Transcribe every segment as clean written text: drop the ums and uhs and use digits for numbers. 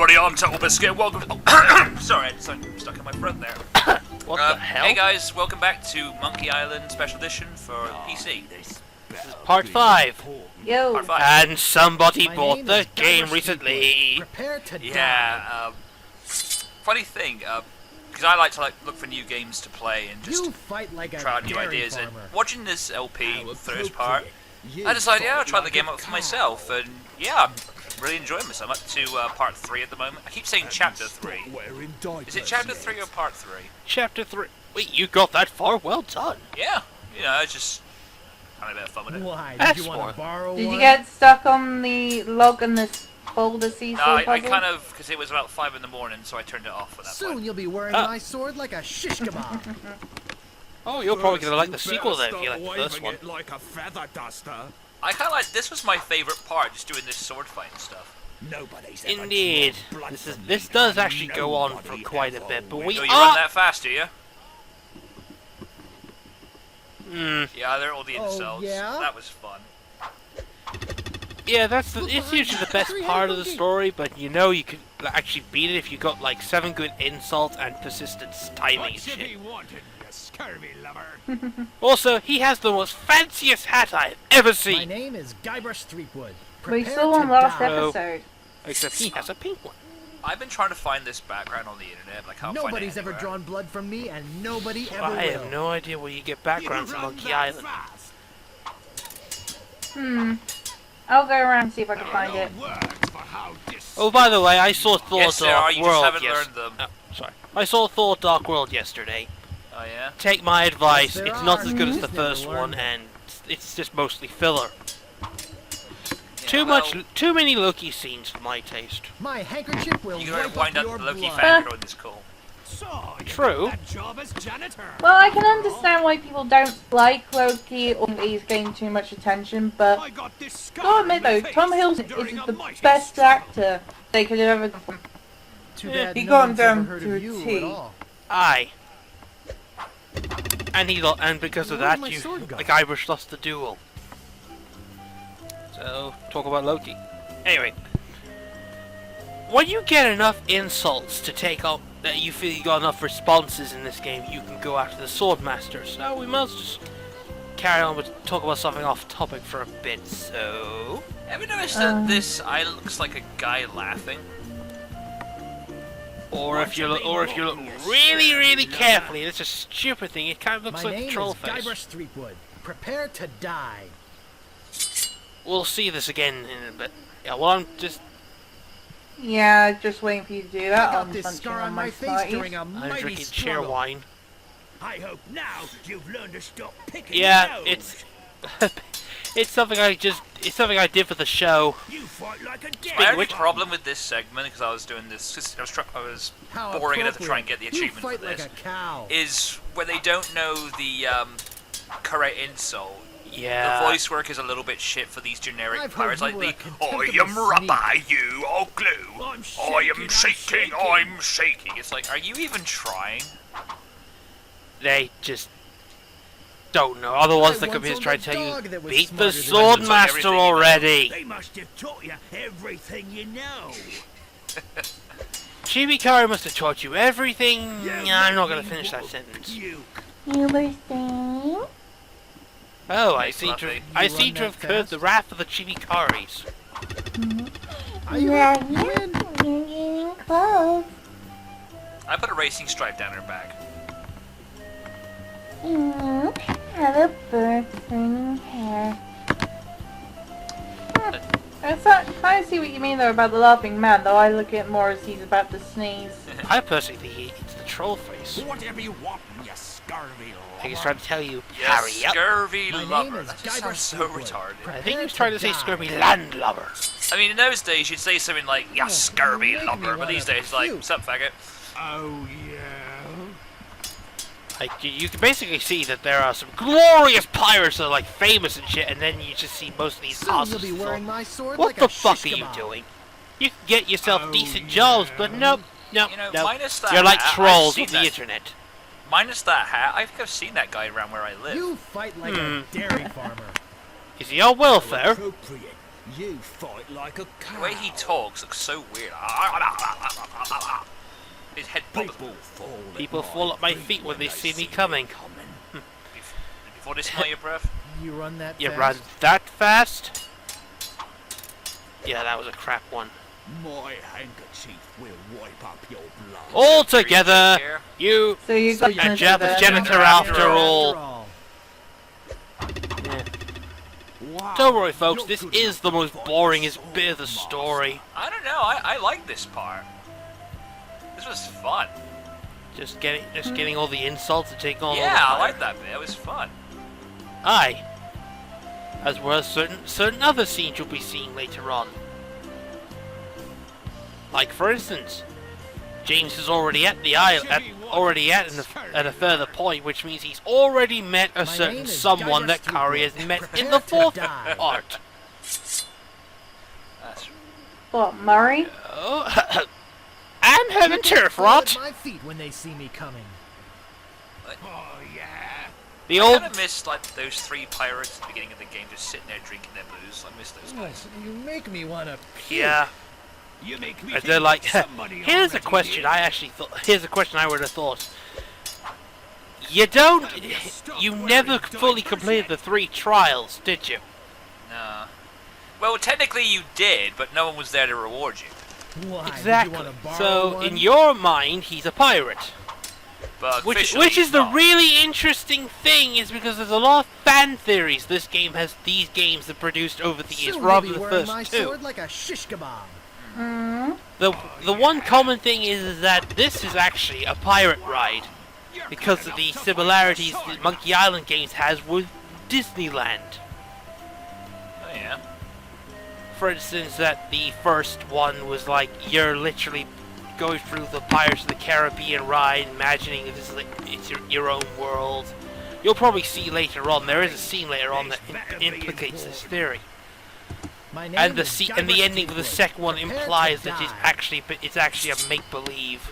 everybody, I'm Total Biscuit. Welcome to... Sorry, I'm stuck in my throat there. What the hell? Hey guys, welcome back to Monkey Island Special Edition for PC. Part 5. Yo. Part 5. And somebody bought the game recently. Prepare to Yeah, funny thing, because I like to look for new games to play and just fight like try out new ideas. And watching this LP first part, I decided, yeah, I'll try the game out for myself. And yeah, I'm really enjoying this. I'm up to part 3 at the moment. I keep saying chapter 3. Is it chapter 3 or part 3? Chapter 3. Wait, you got that far? Well done. Yeah, you know, it's just having a bit of fun with it. Why? That's Did you want to borrow Did one? you get stuck on the log in this boulder seesaw No, I puzzle? kind of, because it was about 5 in the morning, so I turned it off at that Soon point. you'll be wearing my sword like a shish kebab. Oh, you're probably going to like the sequel then if you like the first one. Like a feather duster. I kind of like, this was my favourite part, just doing this sword fighting stuff. Nobody's ever Indeed. drawn blood This from does me, and actually go on for nobody quite a ever bit, but will. we Oh, you run are... that fast, do you? Hmm. Yeah, they're all the Oh, insults. yeah? That was fun. Yeah, it's usually the best part of the story, but you know you could actually beat it if you got like 7 good insults and persistence timing and What you shit. be wanting, you scurvy lover? Also, he has the most fanciest hat I've ever My seen. name is Guybrush Threepwood. We Prepare saw to one last die. episode. Except he has a pink one. I've been trying to find this background on the internet, but I can't find it Nobody's ever anywhere. drawn blood from me, and nobody ever I will. have no idea where you get background You from run Monkey that Island. fast. I'll go around and see if I can find it. Words for how dis- Oh, by the way, I saw Thor Yes, there are, Dark you just World haven't yesterday. learned them. Sorry. I saw Thor Dark World yesterday. Oh, yeah? Take my advice, there it's not are. as good as the Never first learned one, them. and it's just mostly filler. Yeah, well, Too many Loki scenes for my taste. My handkerchief will you gotta wipe wind up up your the Loki blood. fan growing this cool. So, you True. got that job as janitor. Well, I can understand why people don't like Loki or he's getting too much attention, but I got this scar gotta on admit my though, face Tom Hiddleston during is a the mighty best storm. actor they could have ever done. Too bad He no got him one's down ever heard to a of you T. at all. Aye. And because of Where'd that, my sword go? the Guybrush lost the duel. So, talk about Loki. Anyway, when you get enough insults to take up, that you feel you got enough responses in this game, you can go after the Swordmaster. So we must just carry on with talk about something off topic for a bit. So, Ever noticed that this eye looks like a guy laughing? or if you look really, really carefully, it's a stupid thing. It kind of looks My like name a is troll face. Guybrush Threepwood. Prepare to die. We'll see this again in a bit. Yeah, well, I'm just. Yeah, just waiting for you to do that. I got I'm this punching scar on on my my face smarties. during a I'm mighty drinking chair struggle. wine. I hope now you've learned to stop picking Yeah, nose. it's something I did for the show. You fight like a Speaking My of only which- problem with this segment, because I was doing this, because I was How boring enough to try and appropriate. get the achievement you for fight this, like a cow. is when they don't know the correct insult. Yeah. The voice work is a little bit shit for these generic I've heard pirates, you like were the a I contemptible am rubber, you are glue. I'm I am shaking, shaking, I'm I'm shaking. It's like, are you even trying? They just don't know. Otherwise, I they could once just try to owned a tell dog you, that was beat the smarter than you. Swordmaster Everything you know. already. They must have taught you everything you know. Chibikari must have taught you everything. Yeah, I'm not gonna you finish that woke sentence. You. You were saying? Oh, I Nice seem to. fluffy. I You seem run to that have heard fast? the wrath of the Chibikaris. Are you Yeah, ready to win? you're getting close. I put a racing stripe down her back. You have a bird's green hair. I see what you mean though about the laughing man, though I look at it more as he's about to sneeze. I personally think it's the troll face. Whatever you want, you scurvy I think he's trying to tell you, Yes, hurry up. scurvy My name lover. is That just sounds Guybrush so Threepwood. retarded. I think he was trying to say scurvy landlubber. I mean, in those days, you'd say something like, yeah, scurvy you make me lover, but these wanna days, it's like, puke. what's up, faggot? Oh, yeah. Like, you can basically see that there are some glorious pirates that are like famous and shit, and then you just see most of these Soon you'll asses. be wearing my sword What like the a fuck shish are you kebab. doing? You can get yourself Oh, decent jobs, but nope, nope, You know, nope. minus that You're like hat, I've trolls seen on the that- internet. Minus that hat, I think I've seen that guy around where I live. You fight like a dairy farmer. Is he on welfare? Appropriate. You fight like a cow. The way he talks looks so weird. His head bobbers People fall at my feet when they see me coming. before they smell your breath. You run that You fast? run that fast? Yeah, that was a crap one. My handkerchief will wipe up your blood. All together, you So you got a to janitor after all. Yeah. Wow. Don't worry, folks. This is the most boringest bit of the story. I don't know. I like this part. This was fun. Just getting all the insults and taking all. Yeah, I like that bit. It was fun. Aye. As well as certain other scenes you'll be seeing later on. Like for instance, James is already at the isle, at a further point, which means he's already met a My certain name is someone that Gaius Kari has Fleetwood. met in Prepare the to fourth die. part. That's What, Murray? Oh, I'm having turf Fall rot. at my feet when they see me coming. Oh, yeah. The I old kind of missed like those three pirates at the beginning of the game just sitting there drinking their booze. I miss those guys. You make me want to. yeah. You make me And think they're like, somebody here's a already question did. I actually thought. Here's a question I would have thought. You don't. You never fully completed the 3 trials, did you? Nah. Well, technically you did, but no one was there to reward you. Why? Did you Exactly. wanna borrow So one? in your mind, he's a pirate. But Which officially is the not. really interesting thing, is because there's a lot of fan theories these games have produced over the years, Soon rather you'll than be the wearing my first 2. sword like a shish kebab. Mm. The one common thing is that this is actually a pirate ride, because of the similarities that Monkey Island games has with Disneyland. Oh, yeah. For instance, that the first one was like you're literally going through the Pirates of the Caribbean ride, imagining this is like it's your own world. You'll probably see later on. There is a scene later on that implicates this theory, My name and the is and the Gaius ending of the Fleetwood. second one Prepare to implies that die. it's actually a make believe.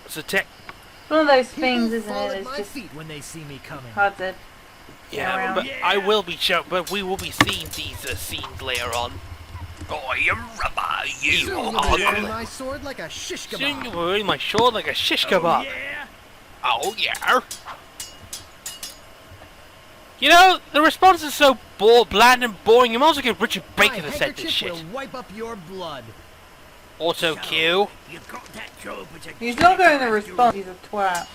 So It's one of those things, People isn't fall it? at It's my just feet when they see me coming. hard to. yeah, around. but but we will be seeing these scenes later on. Oh, you rubber, you Soon you'll be wearing ugly. my sword like a shish Soon kebab. you'll be wearing my sword like a shish Oh, kebab. yeah. Oh yeah. You know, the response is so bland and boring, you might as well get Richard Baker My to set this handkerchief shit. will wipe up your blood. Auto cue. You got that job as a He's not going to respond. He's a twat.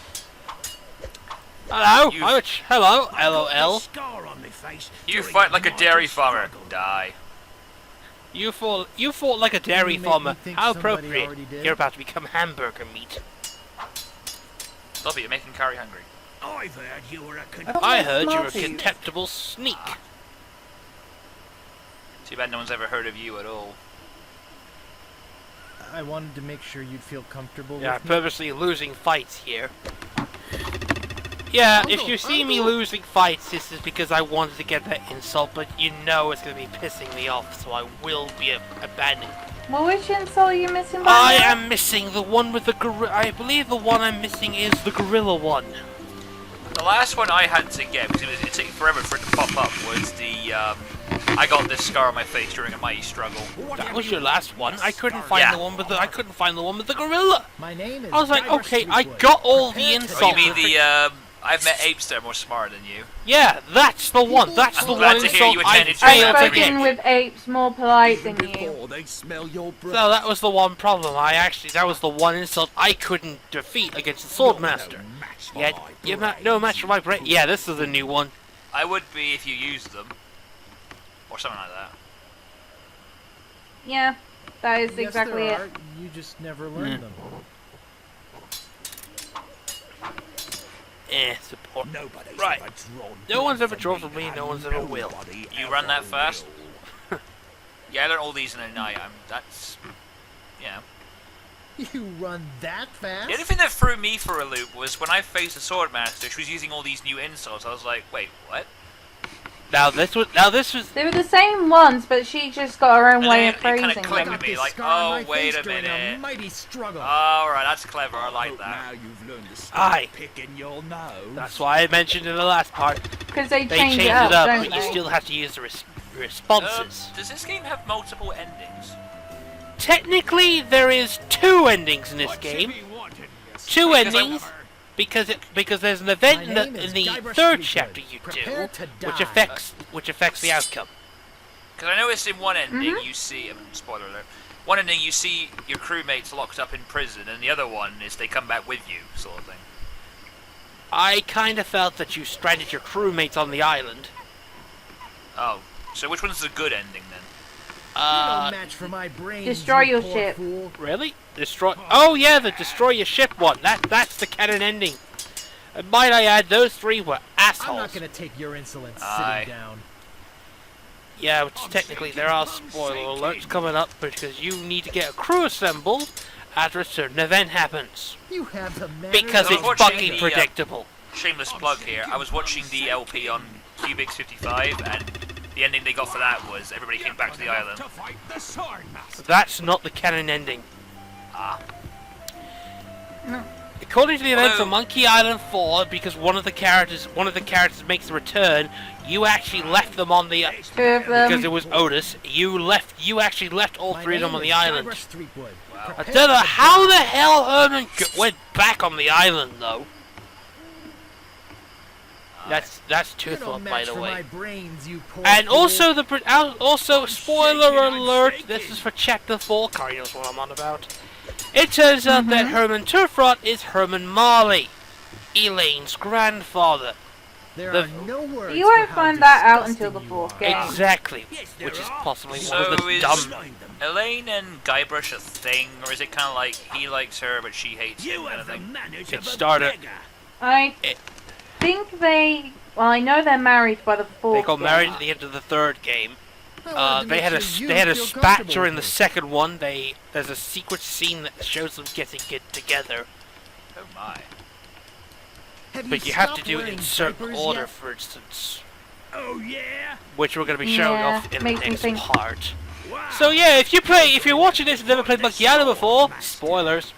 Hello. You- Hello. I've got LOL. this scar on my face You during fight like a my dairy farmer. struggle. Die. You fought like a dairy You make me farmer. think How somebody appropriate. already did. You're about to become hamburger meat. Stop it, you're making Kari hungry. I've heard you were a I heard you were a Smarties. contemptible sneak. Too bad no one's ever heard of you at all. I wanted to make sure you'd feel comfortable Yeah, with me. purposely losing fights here. Yeah, if you see me losing fights, this is because I wanted to get that insult, but you know it's going to be pissing me off, so I will be abandoning. Well, which insult are you missing by I now? am missing the one with the gorilla. I believe the one I'm missing is the gorilla one. The last one I had to get, because it took forever for it to pop up, was the, I got this scar on my face during a mighty struggle. That was your last one. I couldn't find Yeah. the one with the. I couldn't find the one with the gorilla. My name is I was like, Gaius okay, I Fleetwood. got all the Prepare to insults. Oh, you Salt. mean the, I've met apes that are more smart than you. Yeah, that's the one. That's I'm the glad one to hear insult you I attended to I've failed that. to spoken get. with apes more polite than you. Before they smell your breath. So that was the one problem. That was the one insult I couldn't defeat against the Swordmaster. Yeah, you're no match for my brain. Yeah, this is a new one. I would be if you used them. Or something like that. Yeah, that is Yes, exactly there it. are. You just never learned them. Support. Nobody's Right. ever drawn No one's ever blood drawn from from me, and no one's ever will. nobody You run that ever fast? will. Yeah, I learned all these in a night. That's... Yeah. You run that fast? The only thing that threw me for a loop was when I faced the Swordmaster, she was using all these new insults. I was like, wait, what? Now this was. They were the same ones, but she just got her own And way then of it kinda phrasing clicked them. with me, This like, scar on my oh, wait face a during minute. mighty struggle. Alright, that's clever, I like Hope that. now you've learned to stop Aye. picking your nose. That's why I mentioned in the last part. Because they They changed changed it up, don't but they? you still have to use the responses. Does this game have multiple endings? Technically, there is 2 endings in this game. 2 Because I- endings, because there's an event My name in is the Guybrush 3rd Threepwood. chapter you Prepare do, to which die. affects the outcome. Because I noticed in one ending Mm-hmm. you see, spoiler alert, one ending you see your crewmates locked up in prison, and the other one is they come back with you, sort of thing. I kind of felt that you stranded your crewmates on the island. Oh, so which one's the good ending then? You're no match for my brains, Destroy you your poor ship. fool. Really? Destroy? Oh yeah, the destroy your ship one. That's the canon ending. And might I add, those 3 were I'm assholes. not gonna take your insolence Aye. sitting down. Yeah, which technically there are spoiler alerts coming up because you need to get a crew assembled after a certain event happens. You have the manners Because I was it's watching fucking the, predictable. Shameless plug here, I was watching the LP on Cubix 55, and the ending they got for that was everybody came back to the island. To fight the sword master. That's not the canon ending. Ah. According to the events of Although- Monkey Island 4, because one of the characters makes a return, you actually left them on the 2 of them. because it was Otis. You actually left all My 3 of them name on the is island. Guybrush Threepwood. I Prepare don't know to how die. the hell Herman went back on the island though. That's two You're no thought, by match the for way. my brains, you poor And fool. also spoiler shaking, I'm alert. shaking. This is for chapter 4. Carry knows what I'm on about. It turns out that Herman Turfrot is Herman Marley, Elaine's grandfather. There the- are no words You won't for how find that out disgusting until the you 4th are. game. Exactly, Yes, there which is are. possibly one So of the is- dumb. Elaine and Guybrush a thing, or is it kind of like he likes her but she hates him You kind have of the thing? manners It of a started- beggar. I It- think they... Well, I know they're married by the 4th They got married game. at the end of the 3rd game. I wanted to They make had a sure you they had a feel spat comfortable during the with me. second one. There's a secret scene that shows them getting together, Oh my. Have but you have to stopped do it wearing in certain diapers order, yet? for instance, Oh yeah. which we're going to be showing Yeah, off in the makes me next think- part. Wow. So yeah, if you're watching this and never played Monkey Island before, spoilers.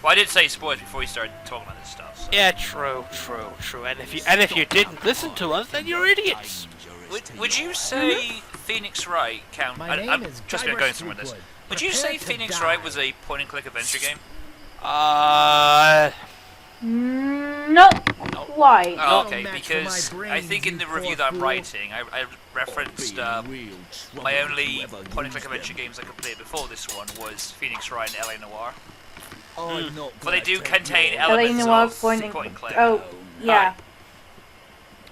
Well, I did say spoilers before we started talking about this stuff. So. Yeah, true. And if you didn't listen to us, then you're idiots. Would you say Phoenix Wright count? My name I'm is just gonna Guybrush go somewhere with this. Threepwood. Would you say Prepare to Phoenix die. Wright was a point-and-click adventure game? Not quite. Oh, No okay, match for my because I brains, think in you the poor review that I'm fool. writing, I referenced Be in real trouble my only whoever point-and-click used adventure them. games I completed before this one was Phoenix Wright and LA Noire. I'm not But they gonna do take contain your- elements Elena was of pointing... point-and-click. Oh, yeah.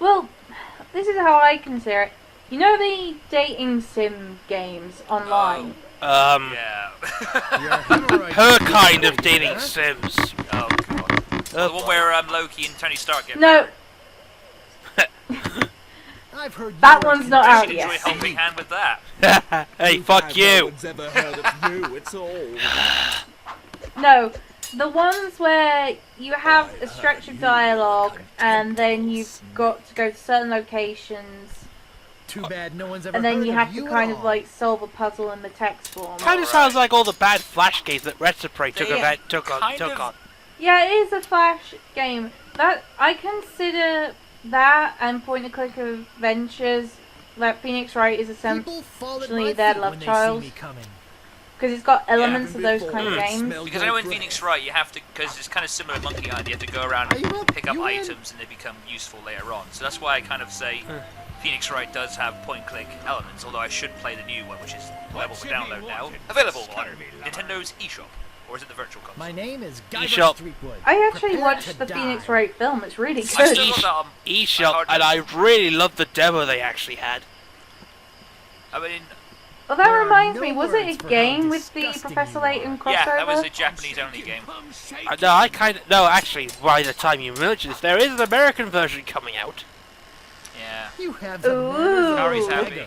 Well, this is how I consider it. You know the dating sim games online? Yeah. You're a hemorrhoid. Her kind of dating sims. Oh god. The one where Loki and Tony Stark get No, married. I've heard that you are one's not I out should enjoy yet. helping hand with that. Hey, fuck No you. one's ever heard of you at all. No, the ones where you have a stretch of dialogue and then you've got to go to certain locations Too bad no one's ever and then heard you of have to you kind at of all. like solve a puzzle in the text form. Kind of sounds like all the bad Flash games that Retrograde took They on. of- Yeah, it is a Flash game. That I consider that and point and click adventures. Like Phoenix Wright is People fall at essentially my their feet love when they child see me coming. because it's got elements of those kind of Before it games. smelled Because I know like in breath. Phoenix Wright you have to, because it's kind of similar to Monkey Island, you have to go around Are you and up? pick up You in? items and they become useful later on. So that's why I kind of say Phoenix Wright does have point-click elements, although I should play the new one, which is available for download now. Available on Nintendo's eShop. Or is it the Virtual Console? My name is eShop. Guybrush Threepwood. I actually Prepare watched to the die. Phoenix Wright film. It's really I good. still got that on... eShop, and I really loved the demo they actually had. I mean, Well, that There are reminds no me. Was words it a for how game with the disgusting Professor you Layton are. crossover? yeah, that was a Japanese-only game. No, actually, by the time you mention this, there is an American version coming out. Yeah. You have the Ooh. manners of a Kari's happy. beggar.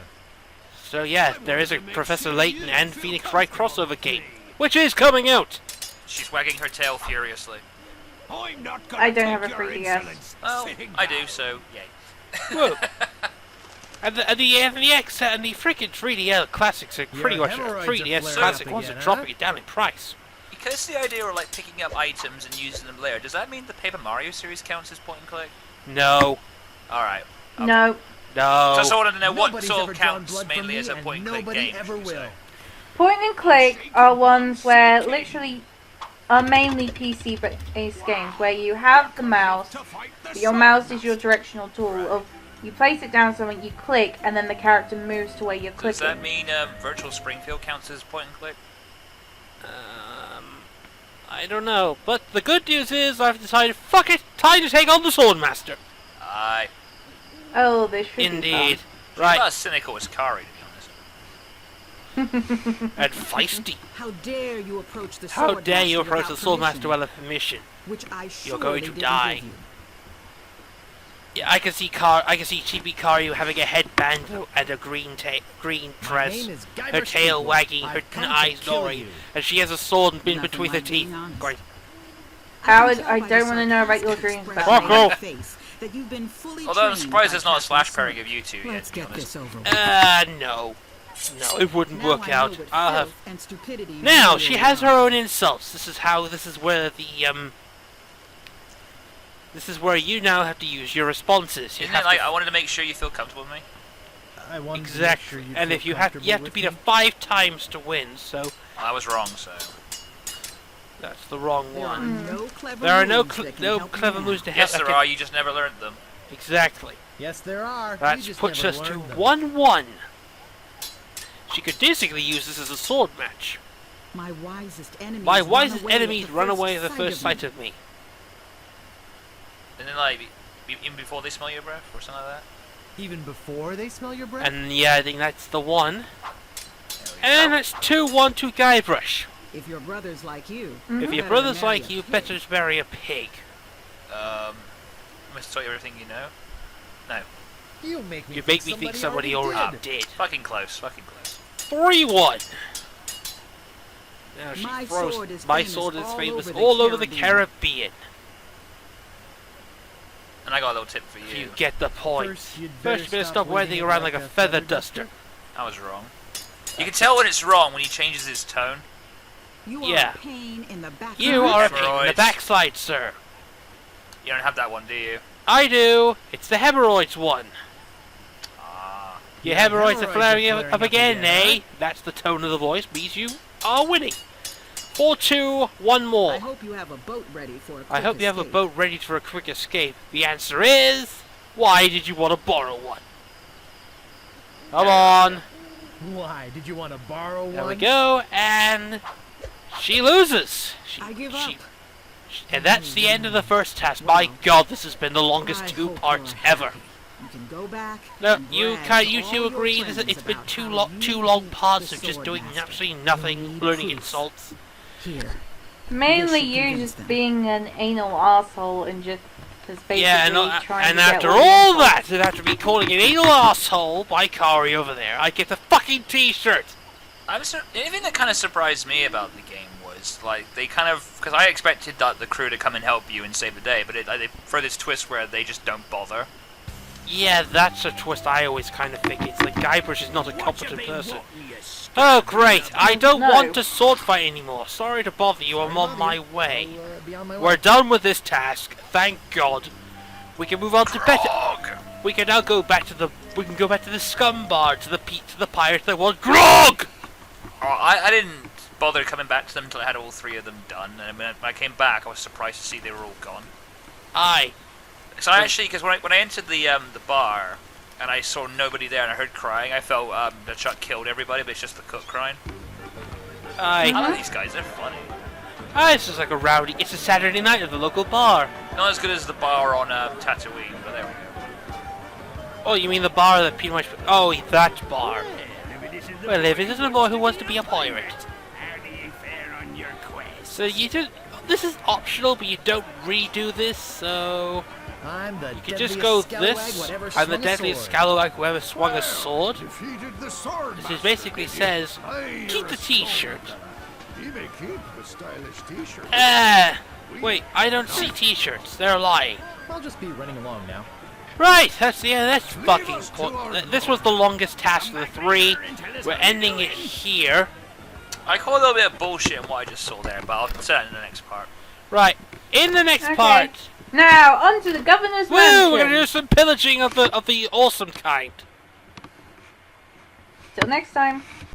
So yeah, there is a Professor Layton and Phoenix Wright crossover game, which is coming out. She's wagging her tail furiously. I'm not gonna I don't take have a your 3DS. insolence Well, sitting I down. do, so yay. Whoa. And the X and the freaking 3DL classics are pretty much hemorrhoids 3DS are flaring classic up ones are again, dropping it down in price. Because the idea of like picking up items and using them later, does that mean the Paper Mario series counts as point and click? No, Alright. Okay. No. no. Just I wanted to know what Nobody's sort ever of drawn counts blood from mainly me, as a and point and click nobody game. ever will. Point and click are ones where literally are mainly PC-based games where you have the mouse. Your mouse is your directional tool. Of you place it down somewhere, you click, and then the character moves to where you're Does clicking. that mean Virtual Springfield counts as point and click? I don't know. But the good news is I've decided, fuck it, time to take on the Swordmaster. Aye. Oh, this should Indeed. Not Right, as cynical as Kari, to be honest. and feisty. How dare you approach the How dare Swordmaster you approach the without Swordmaster permission, without permission? which I You're going to surely didn't die. give you. Yeah, I can see Chibi Karu having a headband and a green My dress, name is her Guybrush tail Threepwood. wagging, her I've come to eyes kill lowering, you. and she has a sword in Nothing between her like being teeth. honest. Great. Howard, can I tell by don't the want to know about your sarcastic dreams expression about Fuck me. on your off. face that you've been fully Although I'm trained surprised by there's not a Captain slash Sonic. pairing of you two yet, Let's to be get honest. this over with. No. No, it wouldn't Now work I know out. what I'll have... filth and stupidity Now, really she has her are. own insults. This is where This is where you now have to use your responses. You Isn't have it like to... I wanted to make sure you feel comfortable with me? I wanted to make Exactly. sure you And feel if you have comfortable to with beat it me. 5 times to win, so I was wrong, so. that's the wrong There are one. no clever There are no moves that can no help you clever now. moves to help. Yes, there are. You just never learned them. Exactly. Yes, there are. That You just puts never us to learned them. 1-1. She could basically use this as a sword match. My wisest enemies My run wisest away at enemies the run first away at the first of sight me. of me. And then, like, even before they smell your breath or something like that? Even before they smell your breath? And yeah, I think that's the one. There we And go. it's 2-1 to Guybrush. If your brother's like you, If your better brother's marry like a you, pig. better marry a pig. Must tell you everything you know? No. You make me You think make me think somebody already did. Fucking close, fucking close. 3-1. Now she My throws. sword is My famous sword is all famous over the all over the Caribbean. Caribbean. And I got a little tip for You you. get the point. First, you'd First, you better stop waving around like a feather duster. I was wrong. You can tell when it's wrong when he changes his tone. You are Yeah. a pain in the back. You are a pain in the Hemorrhoids. backside, sir. You don't have that one, do you? I do. It's the hemorrhoids one. Ah. Your Yeah, hemorrhoids are hemorrhoids flaring are up flaring again, up eh? again, That's the tone of the voice. Means you are winning. 4-2, one more. I hope you have a boat ready for a quick I hope you have a escape. boat ready for a quick escape. The answer is... Why did you want to borrow one? Come on. Why? Did you want to borrow There one? we go. And... She loses. I give up. And that's the end of the first task. My god, this has been the longest I 2 hope parts you're ever. happy. You can go back. No, and you brag can't. to You all two your agree that friends it's been about two how you long beat parts the of just doing Swordmaster. absolutely nothing, You need learning proof. insults. Here. Mainly This should you convince just them. being an anal asshole and just basically Yeah, trying and to get after all the all insults. that, and after me calling an anal asshole by Kari over there, I get the fucking T-shirt. The only thing that kind of surprised me about the game was, like, they kind of... Because I expected that the crew to come and help you and save the day, but they throw this twist where they just don't bother. Yeah, that's a twist I always kind of think. It's like Guybrush is not a competent person. Oh, great. I don't No. want to sword fight anymore. Sorry to bother you. I'm on my way. I'll, be on my We're way. done with this task. Thank God. We can move on to better... We can now go back to the... We can go back to the scum bar, to the pirate that was Grog! Oh, I didn't bother coming back to them until I had all 3 of them done, and when I came back, I was surprised to see they were all gone. Aye. So I actually, because when I entered the bar, and I saw nobody there, and I heard crying, I felt that Chuck killed everybody, but it's just the cook crying. I Aye. like these guys, they're funny. Ah, this is like a rowdy... It's a Saturday night at the local bar. Not as good as the bar on Tatooine, but there we go. Oh, you mean the bar that pretty much... Oh, that bar. Well, if it isn't a boy who wants to be a pirate. How do you fare on your quest? So you do... This is optional, but you don't redo this, so... I'm the You can just go this, I'm the deadliest scalawag who ever swung a sword. Defeated the sword. This is basically says, keep the t-shirt. He may keep the stylish t-shirt. Wait, I don't see t-shirts, they're lying. I'll just be running along now. Right, that's fucking cool. This was the longest task of the 3. We're ending it here. I call a little bit of bullshit in what I just saw there, but I'll say that in the next part. Right, in the next Okay. part. Now, on to the governor's mansion. Woo! We're gonna do some pillaging of the awesome kind. Till next time.